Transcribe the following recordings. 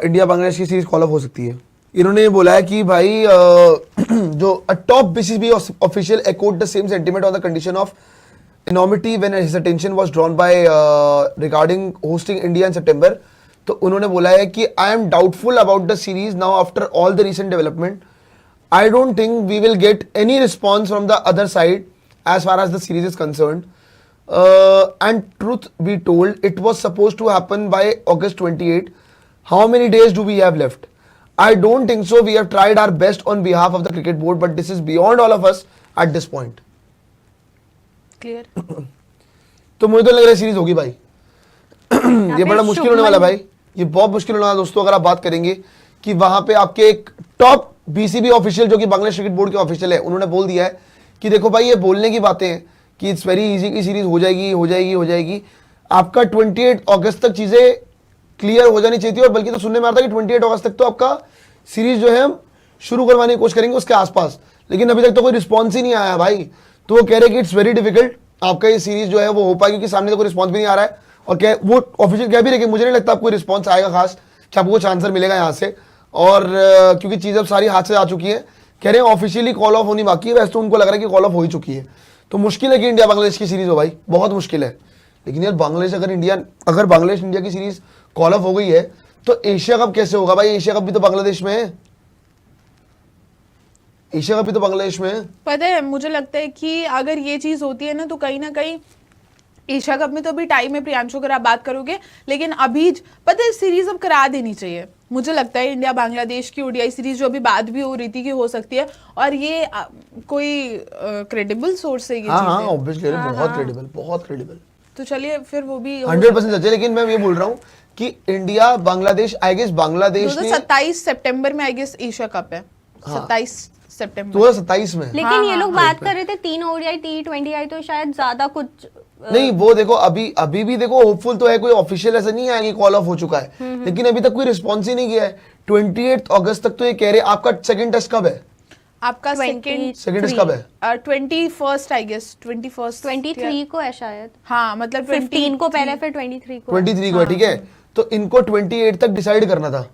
India Bangladesh की series call of हो सकती है। इन्होंने बोला है कि भाई जो top BCB official echoed the same sentiment on the condition of anonymity when his attention was drawn by regarding hosting India in September। तो उन्होंने बोला है कि I am doubtful about the series now after all the recent development। I don't think we will get any response from the other side as far as the series is concerned। And truth be told, it was supposed to happen by August 28। How many days do we have left? I don't think so। We have tried our best on behalf of the cricket board, but this is beyond all of us at this point। Clear. तो मुझे तो लग रहा है series होगी भाई। ये बड़ा मुश्किल होने वाला है भाई, ये बहुत मुश्किल होने वाला है दोस्तों। अगर आप बात करेंगे कि वहां पे आपके एक टॉप बीसीबी ऑफिशियल जो कि बांग्लादेश क्रिकेट बोर्ड के ऑफिशियल है, उन्होंने बोल दिया है कि देखो भाई ये बोलने की बातें हैं कि इट्स वेरी इजी की सीरीज हो जाएगी हो जाएगी हो जाएगी। आपका 28 अगस्त तक चीजें क्लियर हो जानी चाहिए थी, और बल्कि तो सुनने में आता है कि 28 अगस्त तक तो आपका सीरीज जो है हम शुरू करवाने की कोशिश करेंगे उसके आसपास, लेकिन अभी तक तो कोई रिस्पॉन्स ही नहीं आया भाई। तो वो कह रहे कि इट्स वेरी डिफिकल्ट आपका ये सीरीज जो है वो हो पाएगी, क्योंकि सामने तो कोई रिस्पॉन्स भी नहीं आ रहा है। और क्या वो ऑफिशियल कह भी रहे कि मुझे नहीं लगता आपको रिस्पॉन्स आएगा खास, कि आपको कुछ आंसर मिलेगा यहाँ से, और क्योंकि चीज़ें अब सारी हाथ से आ चुकी है। कह रहे हैं ऑफिशियली कॉल ऑफ होनी बाकी है, वैसे तो उनको लग रहा है कि कॉल ऑफ हो ही चुकी है। तो मुश्किल है कि इंडिया बांग्लादेश की सीरीज हो भाई, बहुत मुश्किल है। लेकिन यार बांग्लादेश अगर बांग्लादेश इंडिया की सीरीज कॉल ऑफ हो गई है तो एशिया कप कैसे होगा भाई? एशिया कप भी तो बांग्लादेश में है, एशिया कप भी तो बांग्लादेश में है। पता है मुझे लगता है कि अगर ये चीज होती है ना तो कहीं ना कहीं एशिया कप में तो अभी टाइम है प्रियांशु, अगर आप बात करोगे, लेकिन अभी पता है सीरीज अब करा देनी चाहिए। मुझे लगता है इंडिया बांग्लादेश की ओडीआई सीरीज जो अभी बात भी हो रही थी कि हो सकती है, और ये कोई क्रेडिबल सोर्स से ये चीज़ है। ऑब्वियसली बहुत क्रेडिबल। तो चलिए फिर वो भी 100% सच है। लेकिन मैं ये बोल रहा हूँ कि India Bangladesh, I guess Bangladesh ने 27 सितंबर में आई गेस एशिया कप है, 27 सितंबर 2027 में। लेकिन ये लोग बात कर रहे थे 3 ओडीआई T20 आई, तो शायद ज्यादा कुछ नहीं। वो देखो अभी भी देखो होपफुल तो है, कोई ऑफिशियल ऐसा नहीं है कि कॉल ऑफ हो चुका है, लेकिन अभी तक कोई रिस्पॉन्स ही नहीं किया है। 28 अगस्त तक तो ये कह रहे आपका सेकंड टेस्ट कब है? आपका सेकंड टेस्ट कब है? 21 आई गेस 23 को है शायद। हाँ मतलब 15 को पहले, फिर 23 को 23 को है, ठीक है। तो इनको 28 तक डिसाइड करना था,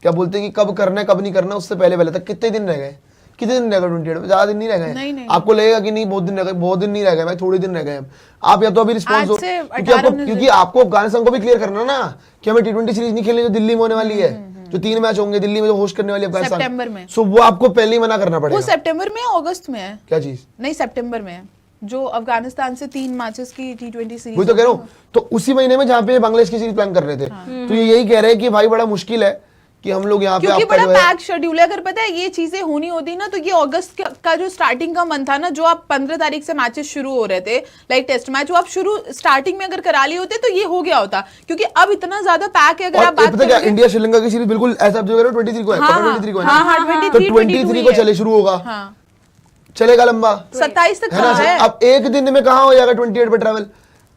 क्या बोलते हैं कि कब करना है कब नहीं करना, उससे पहले तक कितने दिन रह गए? कितने दिन रह गए 28 में? ज्यादा दिन नहीं रह गए। आपको लगेगा कि नहीं बहुत दिन रह गए, बहुत दिन नहीं रह गए भाई, थोड़े दिन रह गए। आप या तो अभी रिस्पॉन्स दो, क्योंकि आपको अफगानिस्तान को भी क्लियर करना ना कि हमें T20 सीरीज नहीं खेलनी जो दिल्ली में होने वाली है, जो 3 मैच होंगे दिल्ली में जो होस्ट करने वाली है अफगानिस्तान सितंबर में। सो वो आपको पहले ही मना करना पड़ेगा। वो सितंबर में है अगस्त में है? क्या चीज? नहीं सितंबर में है, जो अफगानिस्तान से 3 मैचेस की T20 सीरीज। वही तो कह रहा हूँ। तो उसी महीने में जहाँ पे बांग्लादेश की सीरीज प्लान कर रहे थे, तो ये यही कह रहे हैं कि भाई बड़ा मुश्किल है कि हम लोग यहाँ पे, क्योंकि बड़ा पैक शेड्यूल है। अगर पता है ये चीजें होनी होती ना तो ये अगस्त का जो स्टार्टिंग का मंथ था ना, जो आप 15 तारीख से मैचेस शुरू हो रहे थे लाइक टेस्ट मैच, वो आप शुरू स्टार्टिंग में अगर करा लिए होते तो ये हो गया होता, क्योंकि अब इतना ज्यादा पैक है। अगर आप बात करें इंडिया श्रीलंका की सीरीज बिल्कुल ऐसा 23 को है, 23 को है, हाँ 23 को चले शुरू होगा, चलेगा लंबा 27 तक है ना। अब एक दिन में कहाँ हो जाएगा 28 पे ट्रैवल?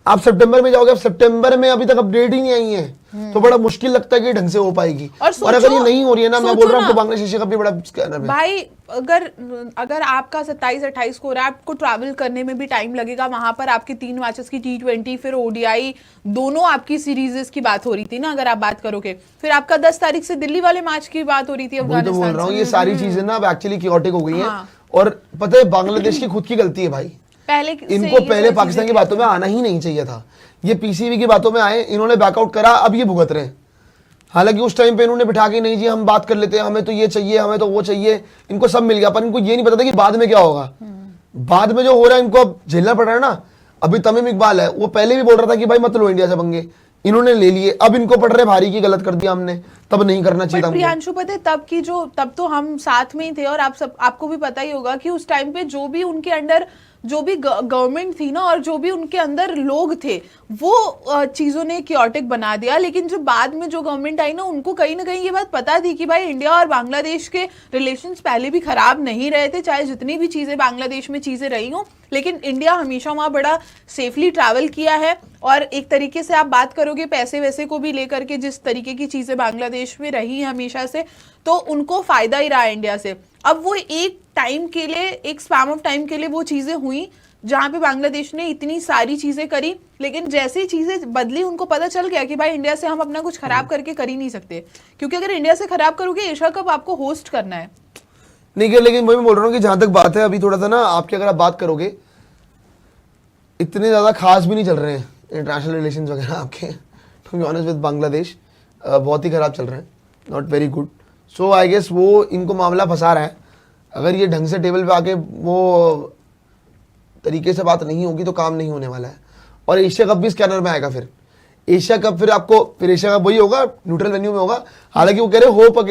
आप सितंबर में जाओगे, अब सितंबर में अभी तक अपडेट ही नहीं आई है, तो बड़ा मुश्किल लगता है कि ढंग से हो पाएगी। और अगर ये नहीं हो रही है ना, मैं बोल रहा हूँ तो बांग्लादेश एशिया कप भी बड़ा भाई, अगर आपका 27-28 को हो रहा है, आपको ट्रैवल करने में भी टाइम लगेगा। वहां पर आपके 3 मैचेस की T20 फिर ओडीआई दोनों आपकी सीरीजेस की बात हो रही थी ना, अगर आप बात करोगे। फिर आपका 10 तारीख से दिल्ली वाले मैच की बात हो रही थी अफगानिस्तान से। बोल रहा हूँ ये सारी चीजें ना अब एक्चुअली क्योटिक हो गई है, और पता है बांग्लादेश की खुद की गलती है भाई। इनको पहले पाकिस्तान की बातों में आना ही नहीं चाहिए था, ये पीसीबी की बातों में आए, इन्होंने बैकआउट करा, अब ये भुगत रहे हैं। हालांकि उस टाइम पे इन्होंने बिठा के नहीं जी हम बात कर लेते हैं, हमें तो ये चाहिए, हमें तो वो चाहिए, इनको सब मिल गया, पर इनको ये नहीं पता था कि बाद में क्या होगा। बाद में जो हो रहा है इनको अब झेलना पड़ रहा है ना। अभी तमीम इकबाल है, वो पहले भी बोल रहा था कि भाई मत लो इंडिया से पंगे, इन्होंने ले लिए, अब इनको पड़ रहे भारी की गलत कर दिया हमने, तब नहीं करना चाहिए था। प्रियांशु पता है तब तो हम साथ में ही थे, और आपको भी पता ही होगा कि उस टाइम पे जो भी उनके अंडर जो भी गवर्नमेंट थी ना, और जो भी उनके अंदर लोग थे, वो चीजों ने क्योटिक बना दिया। लेकिन जो बाद में जो गवर्नमेंट आई ना, उनको कहीं ना कहीं ये बात पता थी कि भाई इंडिया और बांग्लादेश के रिलेशंस पहले भी खराब नहीं रहे थे, चाहे जितनी भी चीजें बांग्लादेश में चीजें रही हों, लेकिन इंडिया हमेशा वहां बड़ा सेफली ट्रैवल किया है। और एक तरीके से आप बात करोगे पैसे वैसे को भी लेकर के, जिस तरीके की चीजें बांग्लादेश में रही है हमेशा से, तो उनको फायदा ही रहा इंडिया से। अब वो एक टाइम के लिए, एक स्पैम ऑफ टाइम के लिए वो चीजें हुई, जहाँ पे बांग्लादेश ने इतनी सारी चीजें करी, लेकिन जैसी चीजें बदली उनको पता चल गया कि भाई इंडिया से हम अपना कुछ खराब करके कर ही नहीं सकते, क्योंकि अगर इंडिया से खराब करोगे एशिया कप आपको होस्ट करना है। नहीं क्या, लेकिन वही मैं बोल रहा हूँ कि जहां तक बात है अभी थोड़ा सा ना आपकी अगर आप बात करोगे इतने ज़्यादा खास भी नहीं चल रहे हैं इंटरनेशनल रिलेशन वगैरह आपके, to be honest with Bangladesh बहुत ही ख़राब चल रहे हैं, not very good. So I guess वो इनको मामला फंसा रहा है। अगर ये ढंग से टेबल पे आके वो तरीके से बात नहीं होगी तो काम नहीं होने वाला है। और एशिया कप भी इस कैनर में आएगा। फिर एशिया कप फिर एशिया कप वही होगा, न्यूट्रल वेन्यू में होगा। हालांकि वो कह रहे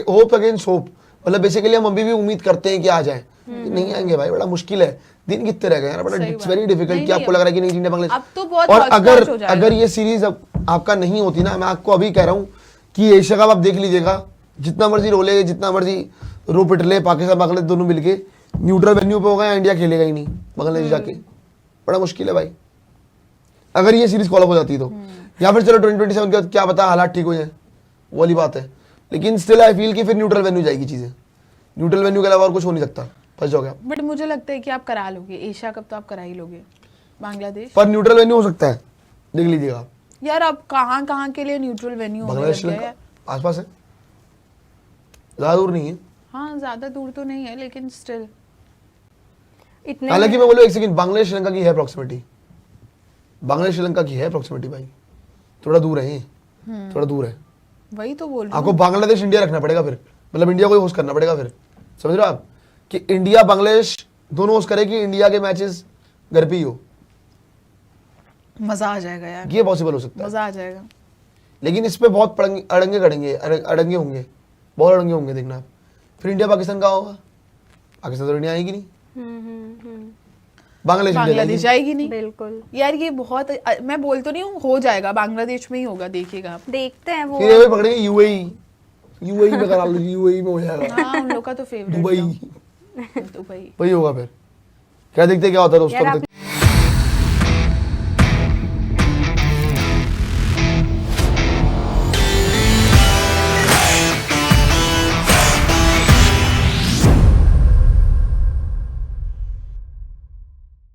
होप अगेंस्ट होप, मतलब बेसिकली हम अभी भी उम्मीद करते हैं कि आ जाए। नहीं आएंगे भाई, बड़ा मुश्किल है। दिन कितने रह गए यार, बड़ा इट्स वेरी डिफिकल्ट। कि आपको लग रहा है कि नहीं इंडिया बांग्लादेश, अब तो बहुत और हौच-पौच हो जाएगा। अगर ये सीरीज आपका नहीं होती ना, मैं आपको अभी कह रहा हूँ कि एशिया कप आप देख लीजिएगा, जितना मर्जी रोले, जितना मर्जी रो पिट ले, पाकिस्तान बांग्लादेश दोनों मिलके न्यूट्रल वेन्यू पे होगा या इंडिया खेलेगा ही नहीं बांग्लादेश जाके। बड़ा मुश्किल है भाई अगर ये सीरीज कॉल अप हो जाती है तो। या फिर चलो 2027 के बाद क्या पता हालात ठीक हो जाए, वो वाली बात है। लेकिन स्टिल आई फील कि फिर न्यूट्रल वेन्यू जाएगी चीजें। न्यूट्रल वेन्यू के अलावा और कुछ हो नहीं सकता, फंस जाओगे आप। बट मुझे लगता है कि आप करा लोगे एशिया कप, तो आप करा ही लोगे बांग्लादेश। पर न्यूट्रल वेन्यू हो सकता है, देख लीजिएगा आप। यार अब कहाँ के लिए न्यूट्रल वेन्यू होने बांग्लादेश लग गया है। आसपास है, ज्यादा दूर नहीं है। हाँ ज्यादा दूर तो नहीं है, लेकिन स्टिल इतने हालांकि मैं बोलूँ एक सेकंड, बांग्लादेश श्रीलंका की है अप्रोक्सीमेटली, बांग्लादेश श्रीलंका की है अप्रोक्सीमेटली भाई, थोड़ा दूर है ये, थोड़ा दूर है। वही तो बोल रही आपको हूँ। बांग्लादेश इंडिया रखना पड़ेगा फिर, मतलब इंडिया को ही होस्ट करना पड़ेगा फिर, समझ रहे हो आप, कि इंडिया बांग्लादेश दोनों होस्ट करे कि इंडिया के मैचेस घर पे ही हो, मजा आ जाएगा यार, ये पॉसिबल हो सकता है। मजा आ जाएगा। लेकिन इस पे बहुत अड़ंगे होंगे, बहुत अड़ंगे होंगे, देखना आप। फिर इंडिया पाकिस्तान का होगा, पाकिस्तान तो इंडिया आएगी नहीं, बांग्लादेश बांग्लादेश जाएगी नहीं। बिल्कुल यार ये बहुत, मैं बोल तो नहीं हूँ हो जाएगा, बांग्लादेश में ही होगा, देखिएगा आप। देखते हैं वो। फिर ये पकड़ेंगे यूएई में करा लो, यूएई में हो जाएगा, हाँ उन लोग का तो फेवरेट दुबई दुबई वही होगा फिर। क्या देखते हैं क्या होता है दोस्तों। यार अब आप- तक